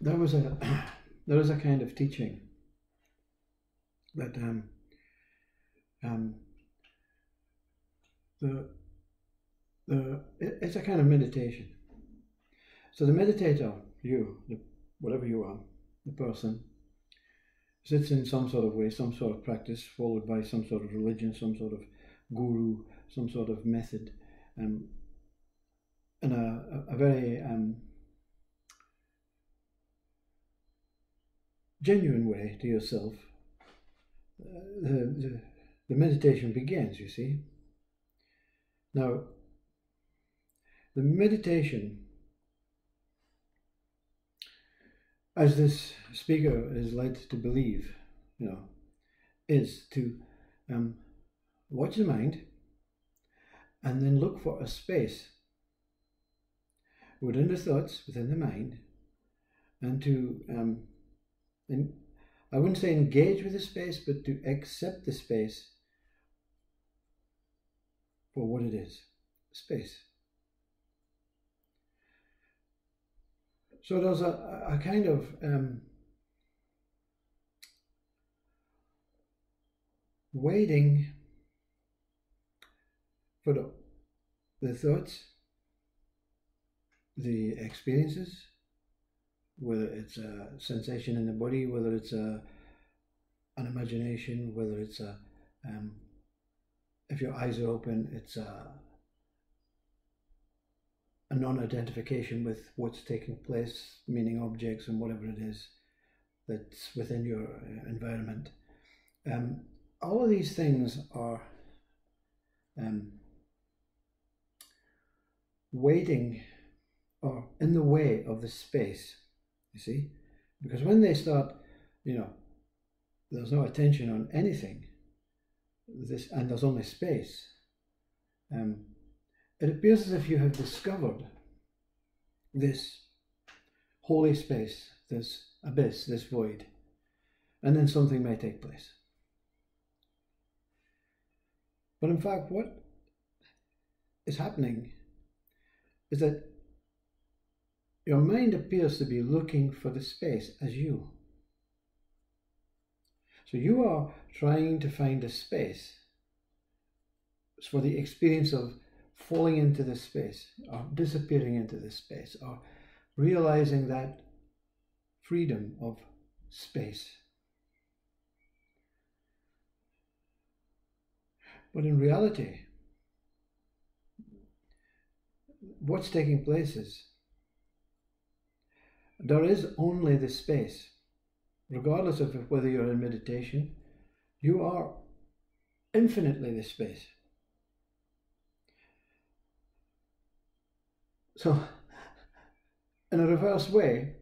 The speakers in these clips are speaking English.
there was a there is a kind of teaching that it's a kind of meditation. So the meditator, whatever you are, the person, sits in some sort of way, some sort of practice, followed by some sort of religion, some sort of guru, some sort of method, in a very genuine way to yourself. The meditation begins, you see. Now, the meditation, as this speaker is led to believe, is to watch the mind and then look for a space within the thoughts, within the mind, and to, I wouldn't say engage with the space, but to accept the space for what it is, space. So there's a kind of waiting for the thoughts, the experiences, whether it's a sensation in the body, whether it's an imagination, whether it's if your eyes are open, it's a non-identification with what's taking place, meaning objects and whatever it is that's within your environment. All of these things are waiting or in the way of the space, you see, because when they start, there's no attention on anything, and there's only space. It appears as if you have discovered this holy space, this abyss, this void, and then something may take place. But in fact, what is happening is that your mind appears to be looking for the space as you. So you are trying to find a space for the experience of falling into this space, or disappearing into this space, or realizing that freedom of space. But in reality, what's taking place is there is only the space. Regardless of whether you're in meditation, you are infinitely the space. So, in a reverse way,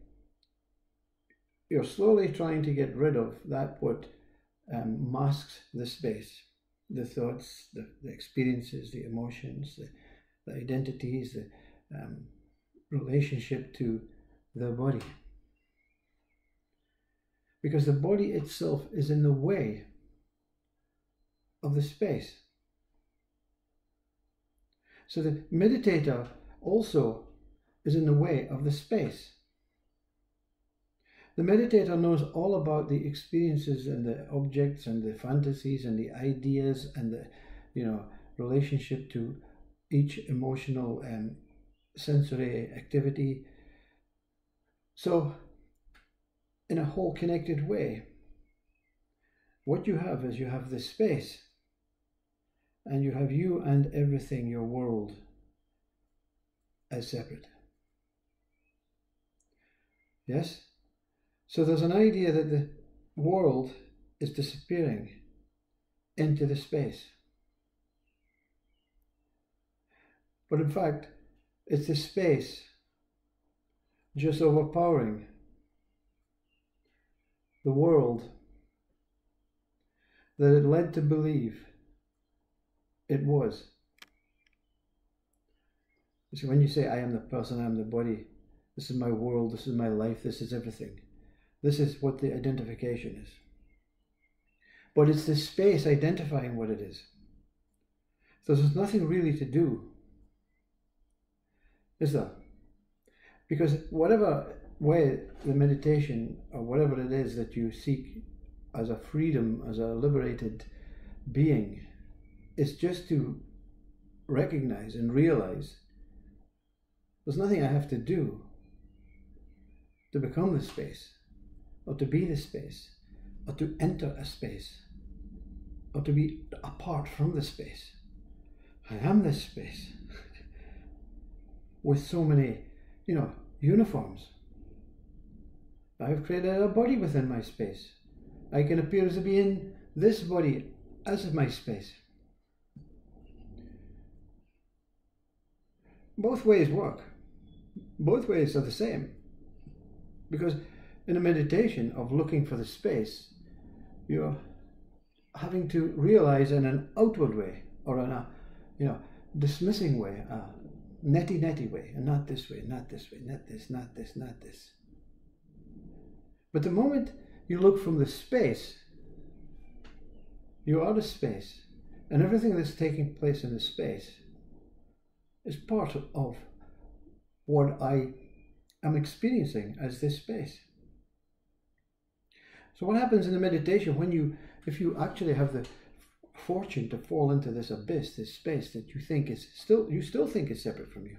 you're slowly trying to get rid of that what masks the space, the thoughts, the experiences, the emotions, the identities, the relationship to the body. Because the body itself is in the way of the space. So the meditator also is in the way of the space. The meditator knows all about the experiences and the objects and the fantasies and the ideas and the relationship to each emotional and sensory activity. So in a whole connected way, what you have is you have this space, and you have you and everything, your world, as separate. Yes? So there's an idea that the world is disappearing into the space. But in fact, it's the space just overpowering the world that it led to believe it was. You see, when you say, I am the person, I am the body, this is my world, this is my life, this is everything. This is what the identification is. But it's the space identifying what it is. So there's nothing really to do, is there? Because whatever way the meditation or whatever it is that you seek as a freedom, as a liberated being, is just to recognize and realize there's nothing I have to do to become the space, or to be the space, or to enter a space, or to be apart from the space. I am this space with so many, uniforms. I've created a body within my space. I can appear as being this body as my space. Both ways work. Both ways are the same. Because in a meditation of looking for the space, you're having to realize in an outward way, or in a, dismissing way, a netty way, and not this way, not this way, not this, not this, not this. But the moment you look from the space, you are the space, and everything that's taking place in the space is part of what I am experiencing as this space. So what happens in the meditation if you actually have the fortune to fall into this abyss, this space that you still think is separate from you,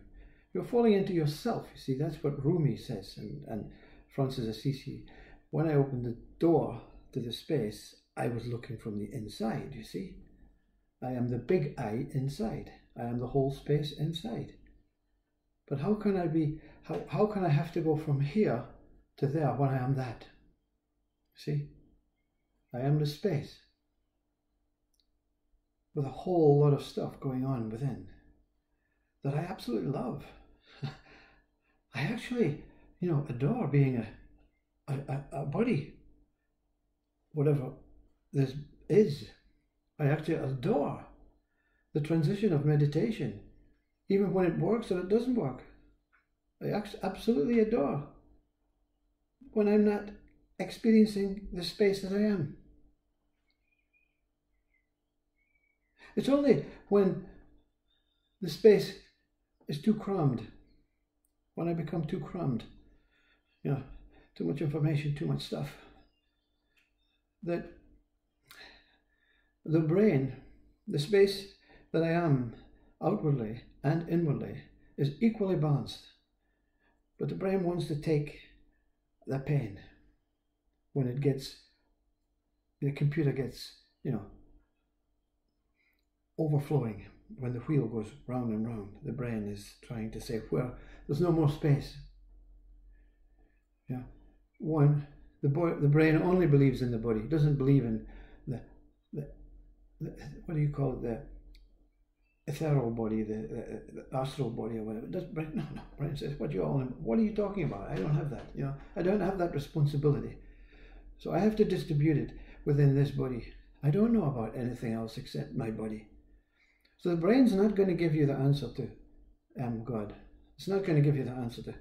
you're falling into yourself. You see, that's what Rumi says, and Francis Assisi. When I opened the door to the space, I was looking from the inside, you see. I am the big I inside. I am the whole space inside. But how can I have to go from here to there when I am that? See? I am the space with a whole lot of stuff going on within that I absolutely love. I actually, adore being a body, whatever this is. I actually adore the transition of meditation, even when it works or it doesn't work. I absolutely adore when I'm not experiencing the space that I am. It's only when the space is too crammed, when I become too crammed, too much information, too much stuff, that the brain, the space that I am outwardly and inwardly, is equally balanced. But the brain wants to take the pain when the computer gets, overflowing. When the wheel goes round and round, the brain is trying to say, well, there's no more space. The brain only believes in the body. It doesn't believe in the what do you call it, the ethereal body, the astral body, or whatever. It doesn't. Brain says, what are you talking about? I don't have that. I don't have that responsibility. So I have to distribute it within this body. I don't know about anything else except my body. So the brain's not going to give you the answer to God. It's not going to give you the answer to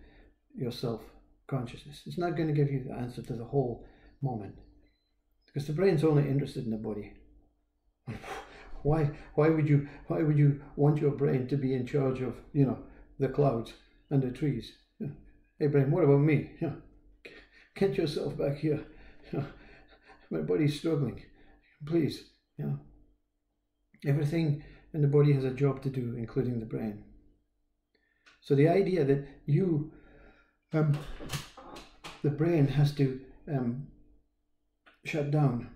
your self-consciousness. It's not going to give you the answer to the whole moment. Because the brain's only interested in the body. Why would you want your brain to be in charge of, the clouds and the trees? Hey brain, what about me? Get yourself back here. My body's struggling. Please, everything in the body has a job to do, including the brain. So the idea that the brain has to shut down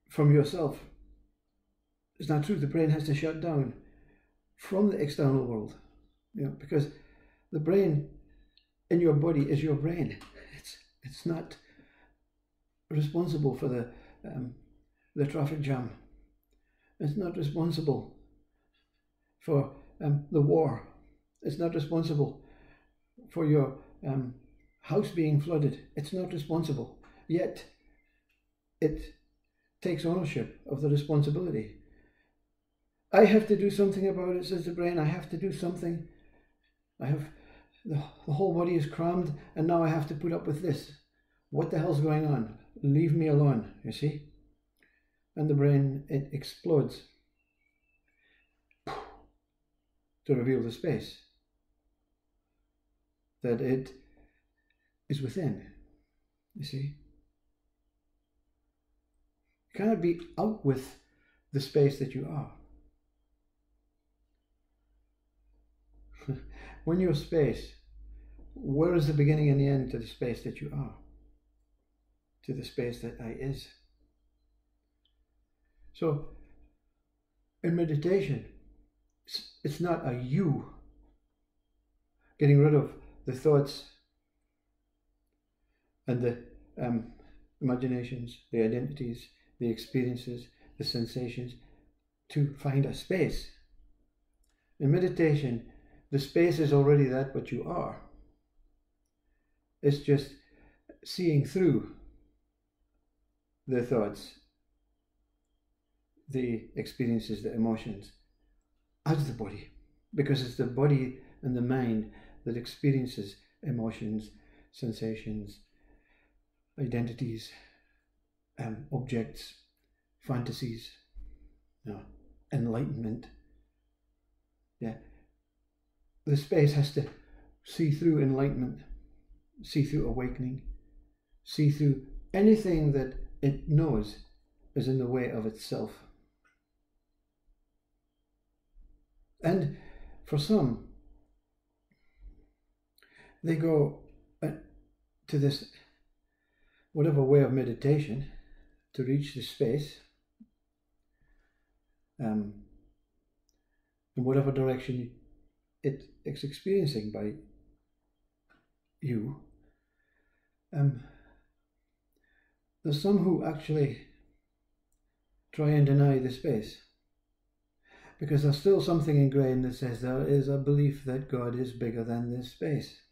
from yourself is not true. The brain has to shut down from the external world, because the brain in your body is your brain. It's not responsible for the traffic jam. It's not responsible for the war. It's not responsible for your house being flooded. It's not responsible. Yet it takes ownership of the responsibility. I have to do something about it, says the brain. I have to do something. I have the whole body is crammed, and now I have to put up with this. What the hell's going on? Leave me alone, you see? And the brain, it explodes. to reveal the space that it is within. You see? You cannot be out with the space that you are. When you're space, where is the beginning and the end to the space that you are? To the space that I is. So, in meditation, it's not a you getting rid of the thoughts and the imaginations, the identities, the experiences, the sensations, to find a space. In meditation, the space is already that what you are. It's just seeing through the thoughts, the experiences, the emotions, as the body. Because it's the body and the mind that experiences emotions, sensations, identities, objects, fantasies, enlightenment. Yeah. The space has to see through enlightenment, see through awakening, see through anything that it knows is in the way of itself. And for some, they go to this whatever way of meditation to reach the space, in whatever direction it's experiencing by you. There's some who actually try and deny the space, because there's still something ingrained that says there is a belief that God is bigger than this space.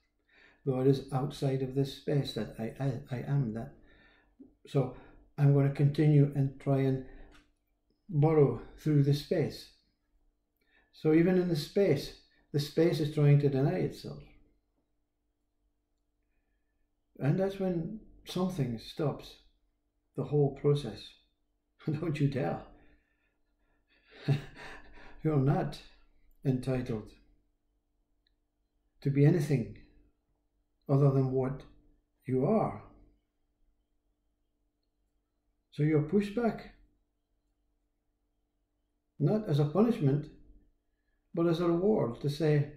God is outside of this space, that I am that. So I'm going to continue and try and burrow through the space. So even in the space is trying to deny itself. And that's when something stops the whole process. Don't you dare. You're not entitled to be anything other than what you are. So you're pushed back, not as a punishment, but as a reward to say,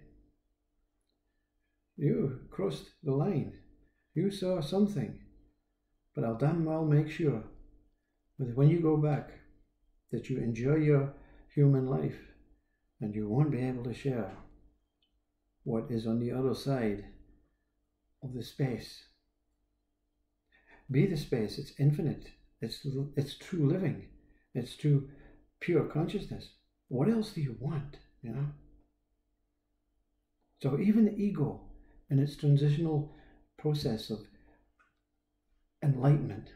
you crossed the line, you saw something, but I'll damn well make sure that when you go back, that you enjoy your human life, and you won't be able to share what is on the other side of the space. Be the space. It's infinite. It's true living. It's true pure consciousness. What else do you want? So even the ego in its transitional process of enlightenment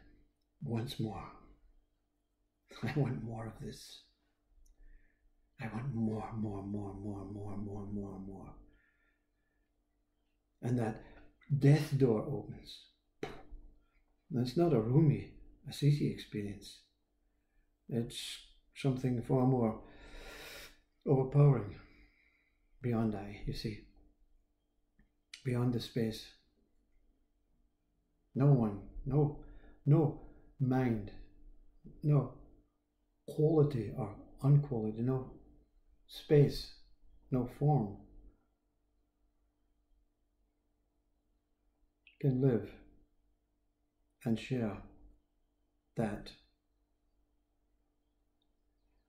wants more. I want more of this. I want more. And that death door opens. And it's not a Rumi, Assisi experience. It's something far more overpowering, beyond I, you see. Beyond the space. No one, no mind, no quality or unquality, no space, no form can live and share that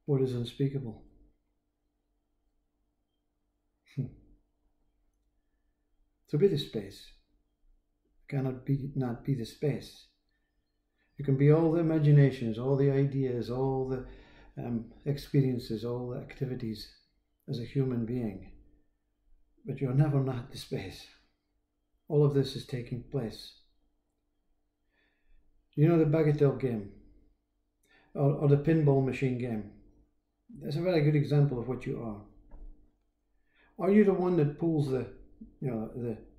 what is unspeakable. So be the space. Cannot be not be the space. You can be all the imaginations, all the ideas, all the experiences, all the activities as a human being, but you're never not the space. All of this is taking place. You know the bagatelle game, or the pinball machine game. That's a very good example of what you are. Are you the one that pulls the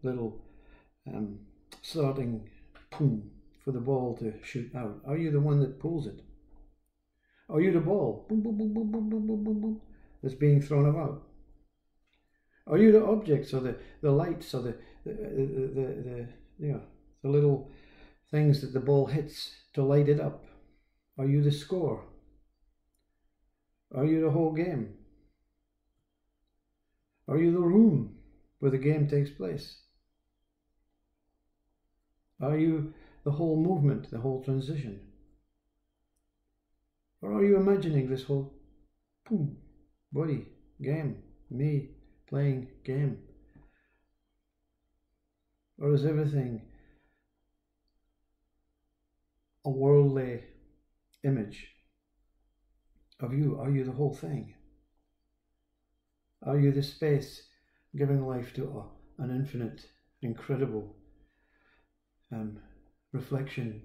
little starting boom for the ball to shoot out? Are you the one that pulls it? Are you the ball, boom, boom, boom, boom, boom, boom, boom, boom, boom, that's being thrown about? Are you the objects or the lights or the the little things that the ball hits to light it up? Are you the score? Are you the whole game? Are you the room where the game takes place? Are you the whole movement, the whole transition? Or are you imagining this whole boom, body, game, me playing game? Or is everything a worldly image of you? Are you the whole thing? Are you the space giving life to an infinite, incredible reflection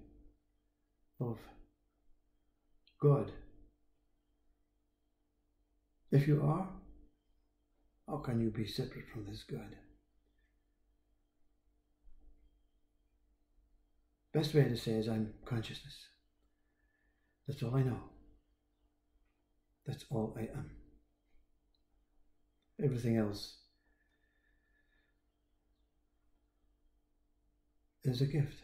of God? If you are, how can you be separate from this God? Best way to say is I'm consciousness. That's all I know. That's all I am. Everything else is a gift.